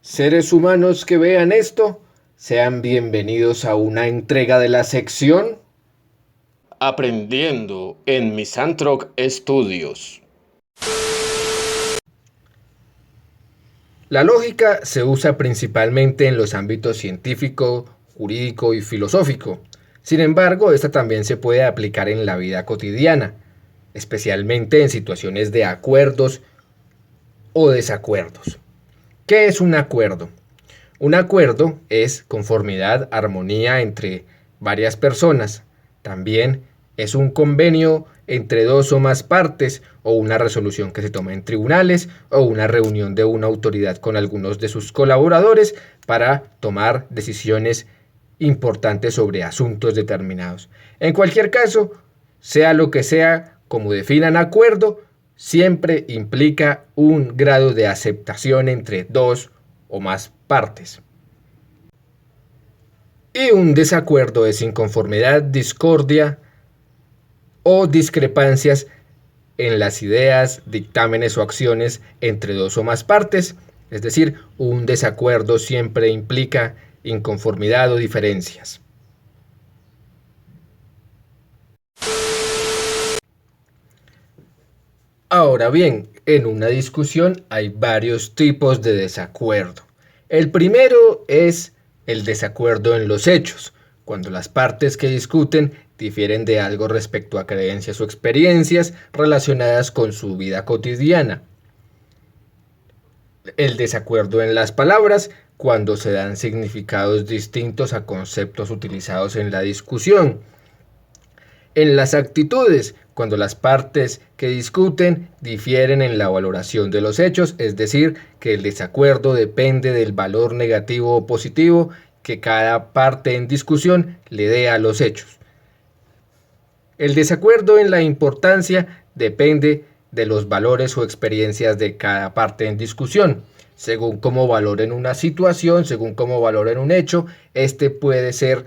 Seres humanos que vean esto, sean bienvenidos a una entrega de la sección Aprendiendo en Misanthrope Studios. La lógica se usa principalmente en los ámbitos científico, jurídico y filosófico. Sin embargo, esta también se puede aplicar en la vida cotidiana, especialmente en situaciones de acuerdos o desacuerdos. ¿Qué es un acuerdo? Un acuerdo es conformidad, armonía entre varias personas. También es un convenio entre dos o más partes, o una resolución que se toma en tribunales, o una reunión de una autoridad con algunos de sus colaboradores para tomar decisiones importantes sobre asuntos determinados. En cualquier caso, sea lo que sea, como definan acuerdo, siempre implica un grado de aceptación entre dos o más partes. Y un desacuerdo es inconformidad, discordia o discrepancias en las ideas, dictámenes o acciones entre dos o más partes. Es decir, un desacuerdo siempre implica inconformidad o diferencias. Ahora bien, en una discusión hay varios tipos de desacuerdo. El primero es el desacuerdo en los hechos, cuando las partes que discuten difieren de algo respecto a creencias o experiencias relacionadas con su vida cotidiana. El desacuerdo en las palabras, cuando se dan significados distintos a conceptos utilizados en la discusión. En las actitudes, cuando las partes que discuten difieren en la valoración de los hechos, es decir, que el desacuerdo depende del valor negativo o positivo que cada parte en discusión le dé a los hechos. El desacuerdo en la importancia depende de los valores o experiencias de cada parte en discusión. Según cómo valoren una situación, según cómo valoren un hecho, este puede ser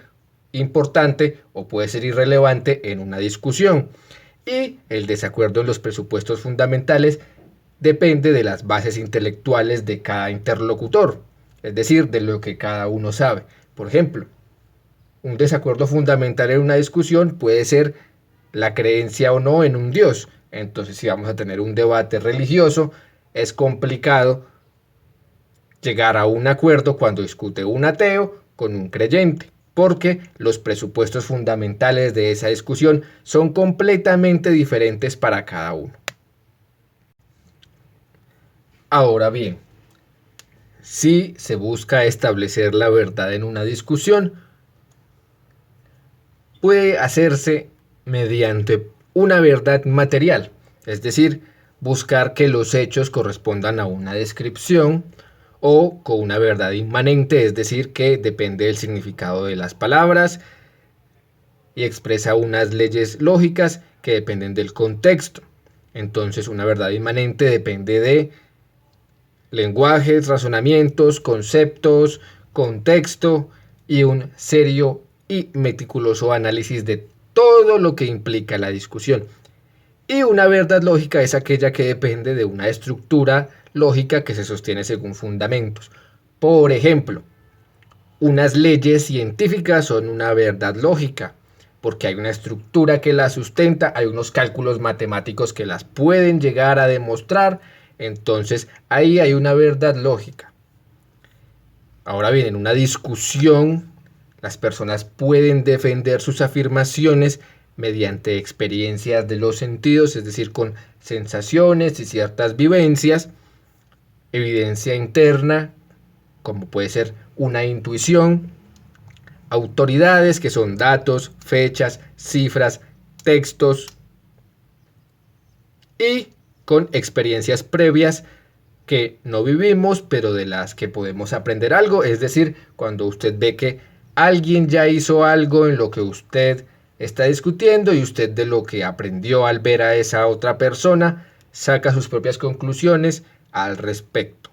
importante o puede ser irrelevante en una discusión. Y el desacuerdo en los presupuestos fundamentales depende de las bases intelectuales de cada interlocutor, es decir, de lo que cada uno sabe. Por ejemplo, un desacuerdo fundamental en una discusión puede ser la creencia o no en un Dios. Entonces, si vamos a tener un debate religioso, es complicado llegar a un acuerdo cuando discute un ateo con un creyente, porque los presupuestos fundamentales de esa discusión son completamente diferentes para cada uno. Ahora bien, si se busca establecer la verdad en una discusión, puede hacerse mediante una verdad material, es decir, buscar que los hechos correspondan a una descripción, o con una verdad inmanente, es decir, que depende del significado de las palabras y expresa unas leyes lógicas que dependen del contexto. Entonces, una verdad inmanente depende de lenguajes, razonamientos, conceptos, contexto y un serio y meticuloso análisis de todo lo que implica la discusión. Y una verdad lógica es aquella que depende de una estructura lógica que se sostiene según fundamentos. Por ejemplo, unas leyes científicas son una verdad lógica, porque hay una estructura que las sustenta, hay unos cálculos matemáticos que las pueden llegar a demostrar, entonces ahí hay una verdad lógica. Ahora bien, en una discusión, las personas pueden defender sus afirmaciones mediante experiencias de los sentidos, es decir, con sensaciones y ciertas vivencias, evidencia interna, como puede ser una intuición, autoridades, que son datos, fechas, cifras, textos, y con experiencias previas que no vivimos, pero de las que podemos aprender algo, es decir, cuando usted ve que alguien ya hizo algo en lo que usted está discutiendo y usted de lo que aprendió al ver a esa otra persona saca sus propias conclusiones al respecto.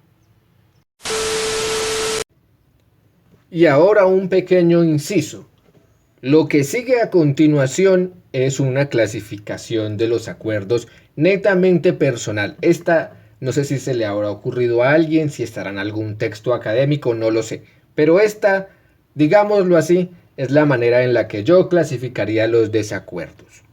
Y ahora un pequeño inciso. Lo que sigue a continuación es una clasificación de los acuerdos netamente personal. Esta No sé si se le habrá ocurrido a alguien, si estará en algún texto académico, no lo sé. Pero esta, digámoslo así, es la manera en la que yo clasificaría los desacuerdos.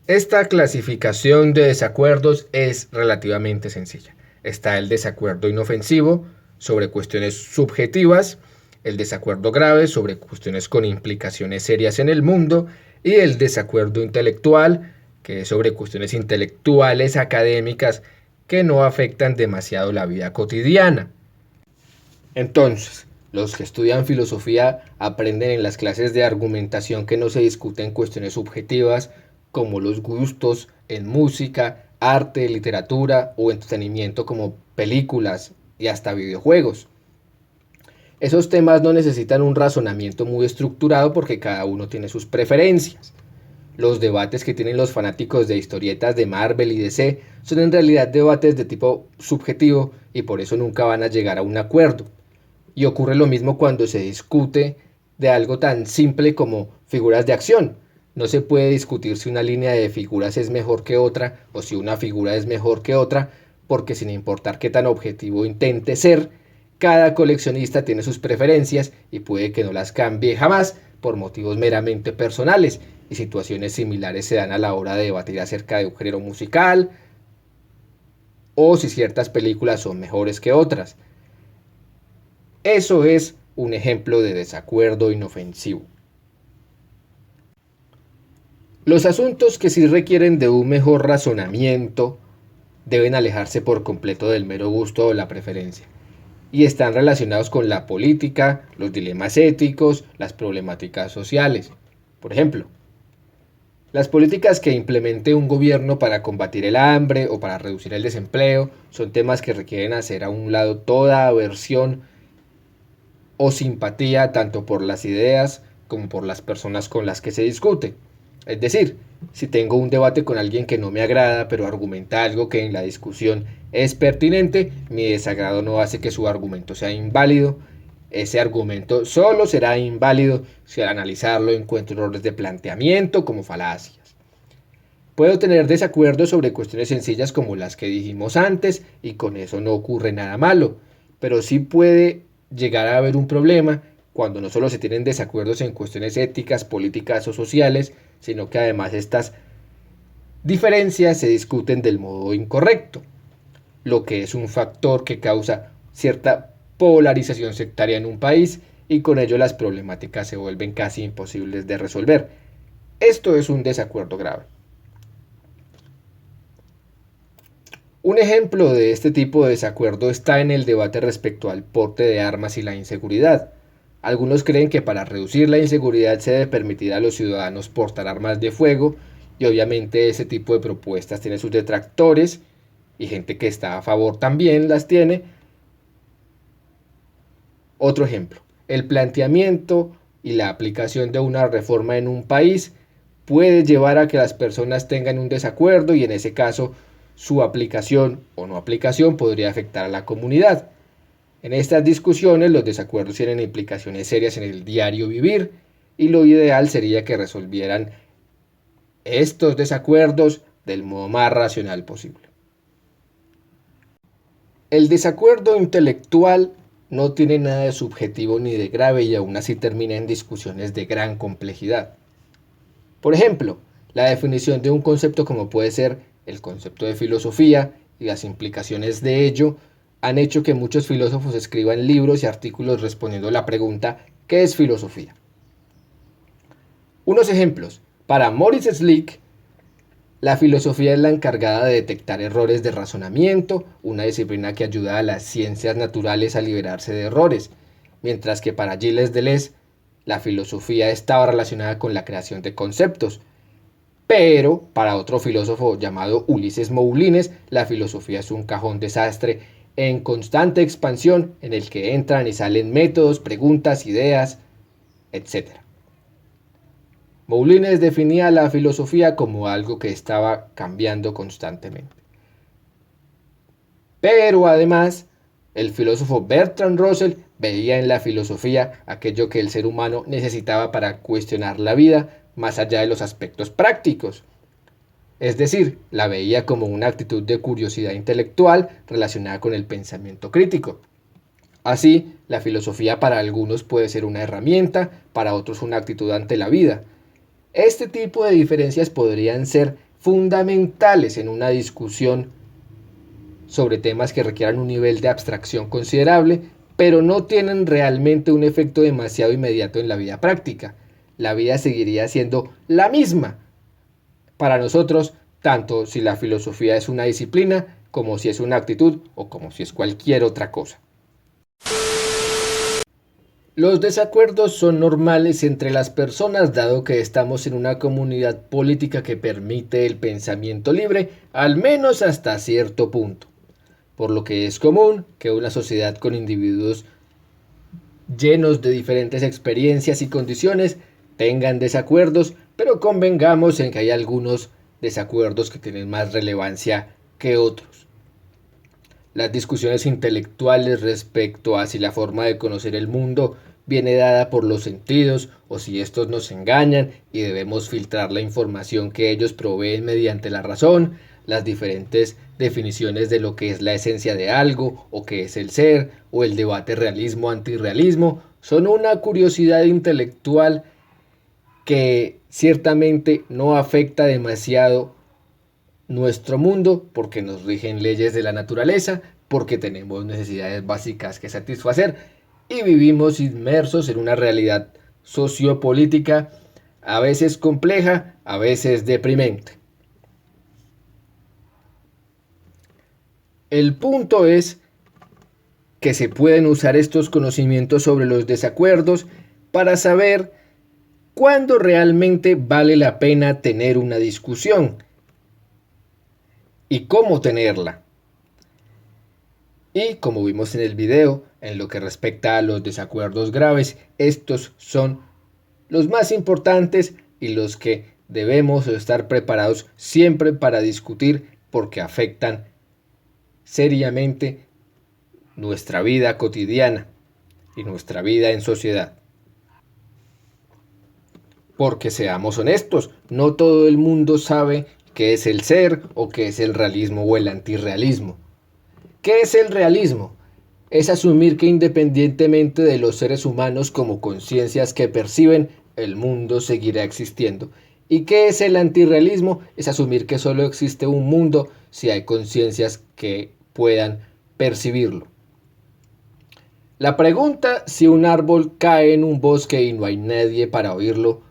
Esta clasificación de desacuerdos es relativamente sencilla. Está el desacuerdo inofensivo sobre cuestiones subjetivas, el desacuerdo grave sobre cuestiones con implicaciones serias en el mundo y el desacuerdo intelectual, que es sobre cuestiones intelectuales académicas que no afectan demasiado la vida cotidiana. Entonces, los que estudian filosofía aprenden en las clases de argumentación que no se discuten cuestiones subjetivas como los gustos en música, arte, literatura o entretenimiento como películas y hasta videojuegos. Esos temas no necesitan un razonamiento muy estructurado porque cada uno tiene sus preferencias. Los debates que tienen los fanáticos de historietas de Marvel y DC son en realidad debates de tipo subjetivo y por eso nunca van a llegar a un acuerdo. Y ocurre lo mismo cuando se discute de algo tan simple como figuras de acción. No se puede discutir si una línea de figuras es mejor que otra o si una figura es mejor que otra, porque sin importar qué tan objetivo intente ser, cada coleccionista tiene sus preferencias y puede que no las cambie jamás por motivos meramente personales, y situaciones similares se dan a la hora de debatir acerca de un género musical o si ciertas películas son mejores que otras. Eso es un ejemplo de desacuerdo inofensivo. Los asuntos que sí requieren de un mejor razonamiento deben alejarse por completo del mero gusto o la preferencia, y están relacionados con la política, los dilemas éticos, las problemáticas sociales. Por ejemplo, las políticas que implemente un gobierno para combatir el hambre o para reducir el desempleo son temas que requieren hacer a un lado toda aversión o simpatía tanto por las ideas como por las personas con las que se discute. Es decir, si tengo un debate con alguien que no me agrada, pero argumenta algo que en la discusión es pertinente, mi desagrado no hace que su argumento sea inválido. Ese argumento solo será inválido si al analizarlo encuentro errores de planteamiento como falacias. Puedo tener desacuerdos sobre cuestiones sencillas como las que dijimos antes y con eso no ocurre nada malo, pero sí puede llegar a haber un problema cuando no solo se tienen desacuerdos en cuestiones éticas, políticas o sociales, sino que además estas diferencias se discuten del modo incorrecto, lo que es un factor que causa cierta polarización sectaria en un país y con ello las problemáticas se vuelven casi imposibles de resolver. Esto es un desacuerdo grave. Un ejemplo de este tipo de desacuerdo está en el debate respecto al porte de armas y la inseguridad. Algunos creen que para reducir la inseguridad se debe permitir a los ciudadanos portar armas de fuego y obviamente ese tipo de propuestas tiene sus detractores y gente que está a favor también las tiene. Otro ejemplo, el planteamiento y la aplicación de una reforma en un país puede llevar a que las personas tengan un desacuerdo y en ese caso su aplicación o no aplicación podría afectar a la comunidad. En estas discusiones los desacuerdos tienen implicaciones serias en el diario vivir y lo ideal sería que resolvieran estos desacuerdos del modo más racional posible. El desacuerdo intelectual no tiene nada de subjetivo ni de grave y aún así termina en discusiones de gran complejidad. Por ejemplo, la definición de un concepto como puede ser el concepto de filosofía y las implicaciones de ello han hecho que muchos filósofos escriban libros y artículos respondiendo a la pregunta ¿qué es filosofía? Unos ejemplos. Para Maurice Schlick, la filosofía es la encargada de detectar errores de razonamiento, una disciplina que ayuda a las ciencias naturales a liberarse de errores, mientras que para Gilles Deleuze, la filosofía estaba relacionada con la creación de conceptos. Pero para otro filósofo llamado Ulises Moulines, la filosofía es un cajón desastre en constante expansión en el que entran y salen métodos, preguntas, ideas, etc. Moulines definía la filosofía como algo que estaba cambiando constantemente. Pero además, el filósofo Bertrand Russell veía en la filosofía aquello que el ser humano necesitaba para cuestionar la vida más allá de los aspectos prácticos. Es decir, la veía como una actitud de curiosidad intelectual relacionada con el pensamiento crítico. Así, la filosofía para algunos puede ser una herramienta, para otros una actitud ante la vida. Este tipo de diferencias podrían ser fundamentales en una discusión sobre temas que requieran un nivel de abstracción considerable, pero no tienen realmente un efecto demasiado inmediato en la vida práctica. La vida seguiría siendo la misma para nosotros, tanto si la filosofía es una disciplina, como si es una actitud o como si es cualquier otra cosa. Los desacuerdos son normales entre las personas dado que estamos en una comunidad política que permite el pensamiento libre, al menos hasta cierto punto, por lo que es común que una sociedad con individuos llenos de diferentes experiencias y condiciones tengan desacuerdos, pero convengamos en que hay algunos desacuerdos que tienen más relevancia que otros. Las discusiones intelectuales respecto a si la forma de conocer el mundo viene dada por los sentidos o si estos nos engañan y debemos filtrar la información que ellos proveen mediante la razón, las diferentes definiciones de lo que es la esencia de algo o qué es el ser, o el debate realismo-antirrealismo, son una curiosidad intelectual que ciertamente no afecta demasiado nuestro mundo porque nos rigen leyes de la naturaleza, porque tenemos necesidades básicas que satisfacer y vivimos inmersos en una realidad sociopolítica a veces compleja, a veces deprimente. El punto es que se pueden usar estos conocimientos sobre los desacuerdos para saber cuándo realmente vale la pena tener una discusión y cómo tenerla. Y como vimos en el video, en lo que respecta a los desacuerdos graves, estos son los más importantes y los que debemos estar preparados siempre para discutir porque afectan seriamente nuestra vida cotidiana y nuestra vida en sociedad. Porque seamos honestos, no todo el mundo sabe qué es el ser o qué es el realismo o el antirrealismo. ¿Qué es el realismo? Es asumir que independientemente de los seres humanos como conciencias que perciben, el mundo seguirá existiendo. ¿Y qué es el antirrealismo? Es asumir que solo existe un mundo si hay conciencias que puedan percibirlo. La pregunta si un árbol cae en un bosque y no hay nadie para oírlo,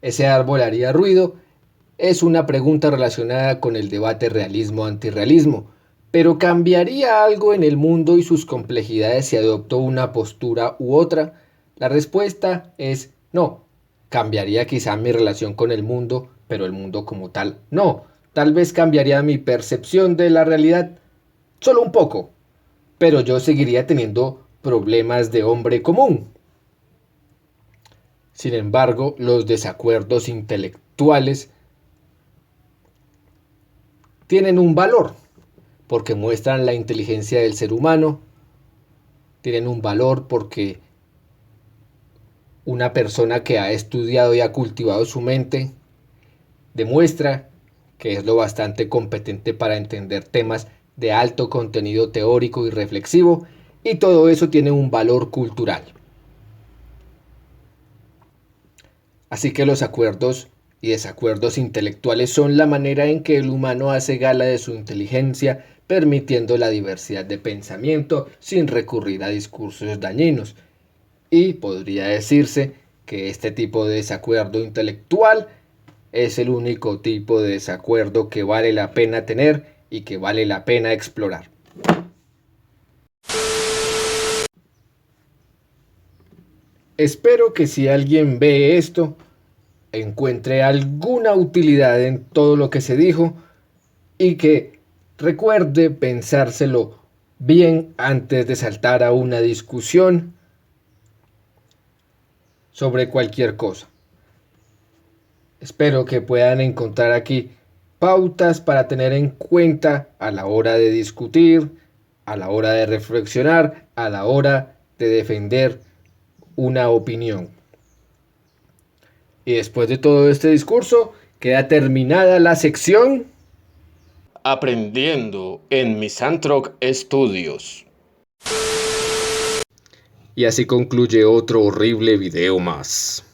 ¿ese árbol haría ruido? Es una pregunta relacionada con el debate realismo-antirrealismo. Pero ¿cambiaría algo en el mundo y sus complejidades si adoptó una postura u otra? La respuesta es no. Cambiaría quizá mi relación con el mundo, pero el mundo como tal no. Tal vez cambiaría mi percepción de la realidad, solo un poco, pero yo seguiría teniendo problemas de hombre común. Sin embargo, los desacuerdos intelectuales tienen un valor, porque muestran la inteligencia del ser humano, tienen un valor porque una persona que ha estudiado y ha cultivado su mente demuestra que es lo bastante competente para entender temas de alto contenido teórico y reflexivo, y todo eso tiene un valor cultural. Así que los acuerdos y desacuerdos intelectuales son la manera en que el humano hace gala de su inteligencia, permitiendo la diversidad de pensamiento sin recurrir a discursos dañinos. Y podría decirse que este tipo de desacuerdo intelectual es el único tipo de desacuerdo que vale la pena tener y que vale la pena explorar. Espero que si alguien ve esto, encuentre alguna utilidad en todo lo que se dijo y que recuerde pensárselo bien antes de saltar a una discusión sobre cualquier cosa. Espero que puedan encontrar aquí pautas para tener en cuenta a la hora de discutir, a la hora de reflexionar, a la hora de defender una opinión. Y después de todo este discurso, Queda terminada la sección. Aprendiendo en Misanthroc Studios. Y así concluye otro horrible video más.